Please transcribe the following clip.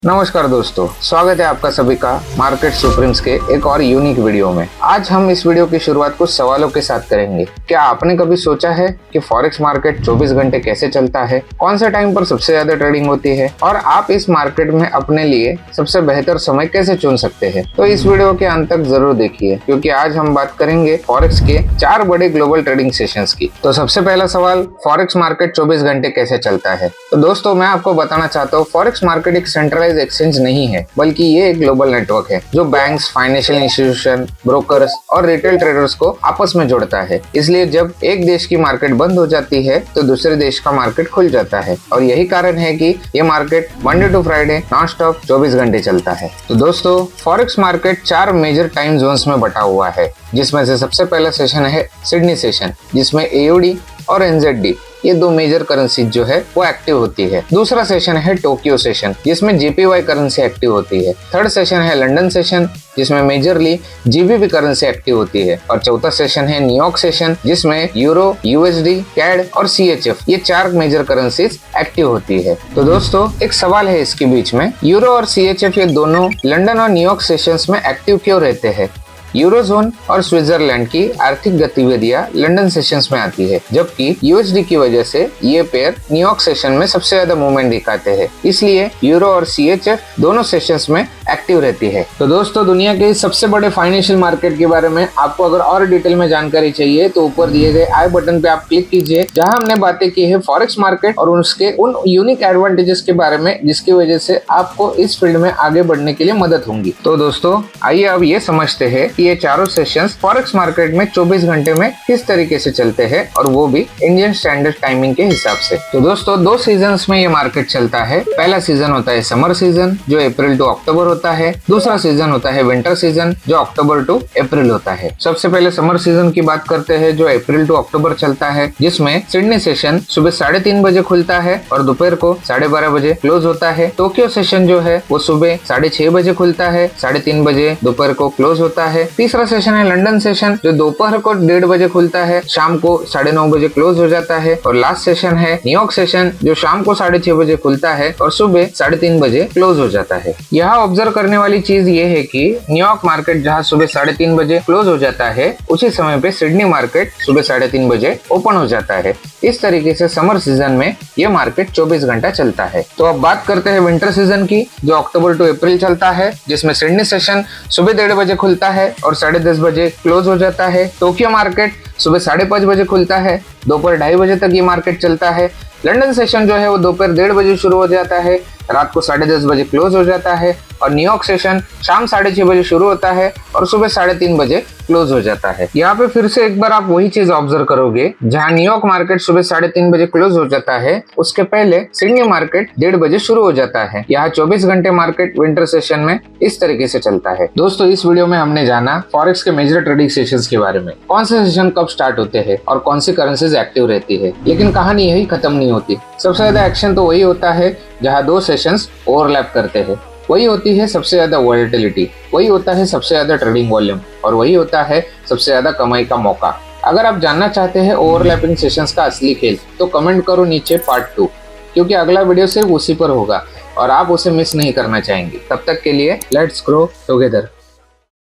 नमस्कार दोस्तों, स्वागत है आपका सभी का मार्केट सुप्रीम्स के एक और यूनिक वीडियो में। आज हम इस वीडियो की शुरुआत कुछ सवालों के साथ करेंगे। क्या आपने कभी सोचा है कि फॉरेक्स मार्केट 24 घंटे कैसे चलता है, कौन से टाइम पर सबसे ज्यादा ट्रेडिंग होती है और आप इस मार्केट में अपने लिए सबसे बेहतर समय कैसे चुन सकते हैं? तो इस वीडियो के अंत तक जरूर देखिए, क्योंकि आज हम बात करेंगे फॉरेक्स के 4 बड़े ग्लोबल ट्रेडिंग सेशंस की। तो सबसे पहला सवाल, फॉरेक्स मार्केट 24 घंटे कैसे चलता है? तो दोस्तों, मैं आपको बताना चाहता हूँ, फॉरेक्स मार्केट एक सेंट्रलाइज एक्सचेंज नहीं है, बल्कि ये एक ग्लोबल नेटवर्क है जो बैंक्स, फाइनेंशियल इंस्टीट्यूशन, ब्रोकर्स और रिटेल ट्रेडर्स को आपस में जोड़ता है। इसलिए जब एक देश की मार्केट बंद हो जाती है तो दूसरे देश का मार्केट खुल जाता है, और यही कारण है कि ये market Monday to Friday non stop 24 घंटे चलता है। तो दोस्तों, forex market 4 major time zones में बटा हुआ है, जिसमें से सबसे पहला सेशन है सिडनी सेशन, जिसमें एयूडी और एनजेडी ये 2 मेजर करेंसी जो है वो एक्टिव होती है। दूसरा सेशन है टोक्यो सेशन, जिसमें जीपीवाई करेंसी एक्टिव होती है। थर्ड सेशन है लंदन सेशन, जिसमें मेजरली जीबीपी करेंसी एक्टिव होती है। और चौथा सेशन है न्यूयॉर्क सेशन, जिसमें यूरो, यूएसडी, कैड और सीएचएफ ये 4 मेजर करेंसीज एक्टिव होती है। तो दोस्तों, एक सवाल है इसके बीच में, यूरो और सीएचएफ ये दोनों लंदन और न्यूयॉर्क सेशंस में एक्टिव क्यों रहते हैं? यूरोजोन और स्विट्जरलैंड की आर्थिक गतिविधियां लंदन सेशंस में आती है, जबकि यूएसडी की वजह से ये पेयर न्यूयॉर्क सेशन में सबसे ज्यादा मूवमेंट दिखाते हैं। इसलिए यूरो और सीएचएफ दोनों सेशंस में एक्टिव रहती है। तो दोस्तों, दुनिया के सबसे बड़े फाइनेंशियल मार्केट के बारे में आपको अगर और डिटेल में जानकारी चाहिए तो ऊपर दिए गए आई बटन पे आप क्लिक कीजिए, जहां हमने बातें की है फॉरेक्स मार्केट और उसके उन यूनिक एडवांटेजेस के बारे में, जिसकी वजह से आपको इस फील्ड में आगे बढ़ने के लिए मदद होंगी। तो दोस्तों, आइए अब ये समझते हैं कि ये चारों सेशंस फॉरेक्स मार्केट में 24 घंटे में किस तरीके से चलते हैं, और वो भी इंडियन स्टैंडर्ड टाइमिंग के हिसाब से। तो दोस्तों, 2 सीजन्स में ये मार्केट चलता है। पहला सीजन होता है समर सीजन, जो अप्रैल टू अक्टूबर होता है। दूसरा सीजन होता है विंटर सीजन, जो अक्टूबर टू अप्रैल होता है। सबसे पहले समर सीजन की बात करते हैं, जो अप्रैल टू अक्टूबर चलता है, जिसमें सिडनी सेशन सुबह 3:30 बजे खुलता है और दोपहर को 12:30 बजे क्लोज होता है। टोक्यो सेशन जो है वो सुबह 6:30 बजे खुलता है, 3:30 बजे दोपहर को क्लोज होता है। तीसरा सेशन है लंदन सेशन, जो दोपहर को 1:30 बजे खुलता है, शाम को 9:30 बजे क्लोज हो जाता है। और लास्ट सेशन है न्यूयॉर्क सेशन, जो शाम को 6:30 बजे खुलता है और सुबह 3:30 बजे क्लोज हो जाता है। यहाँ ऑब्जर्व करने वाली चीज ये है कि न्यूयॉर्क मार्केट जहाँ सुबह 3:30 बजे क्लोज हो जाता है, उसी समय पे सिडनी मार्केट सुबह 3:30 बजे ओपन हो जाता है। इस तरीके से समर सीजन में ये मार्केट 24 घंटा चलता है। तो अब बात करते हैं विंटर सीजन की, जो अक्टूबर टू अप्रैल चलता है, जिसमें सिडनी सेशन सुबह 1:30 बजे खुलता है और 10:30 बजे क्लोज हो जाता है। टोक्यो मार्केट सुबह 5:30 बजे खुलता है, दोपहर 2:30 बजे तक ये मार्केट चलता है। लंदन सेशन जो है वो दोपहर 1:30 बजे शुरू हो जाता है, रात को 10:30 बजे क्लोज हो जाता है। और न्यूयॉर्क सेशन शाम 6:30 बजे शुरू होता है और सुबह 3:30 बजे क्लोज हो जाता है। यहाँ पे फिर से एक बार आप वही चीज ऑब्जर्व करोगे, जहाँ न्यूयॉर्क मार्केट सुबह 3:30 बजे क्लोज हो जाता है, उसके पहले सिडनी मार्केट 1:30 बजे शुरू हो जाता है। यहाँ 24 घंटे मार्केट विंटर सेशन में इस तरीके से चलता है। दोस्तों, इस वीडियो में हमने जाना फॉरेक्स के मेजर ट्रेडिंग सेशंस के बारे में, कौन से सेशन कब स्टार्ट होते हैं और कौन सी करेंसीज एक्टिव रहती है। लेकिन कहानी यही खत्म नहीं होती। सबसे ज्यादा एक्शन तो वही होता है जहाँ 2 सेशंस ओवरलैप करते हैं, वही होती है सबसे ज्यादा वॉलेटिलिटी, वही होता है सबसे ज्यादा ट्रेडिंग वॉल्यूम, और वही होता है सबसे ज्यादा कमाई का मौका। अगर आप जानना चाहते हैं ओवरलैपिंग सेशंस का असली खेल, तो कमेंट करो नीचे पार्ट 2, क्योंकि अगला वीडियो सिर्फ उसी पर होगा और आप उसे मिस नहीं करना चाहेंगे। तब तक के लिए लेट्स ग्रो टुगेदर।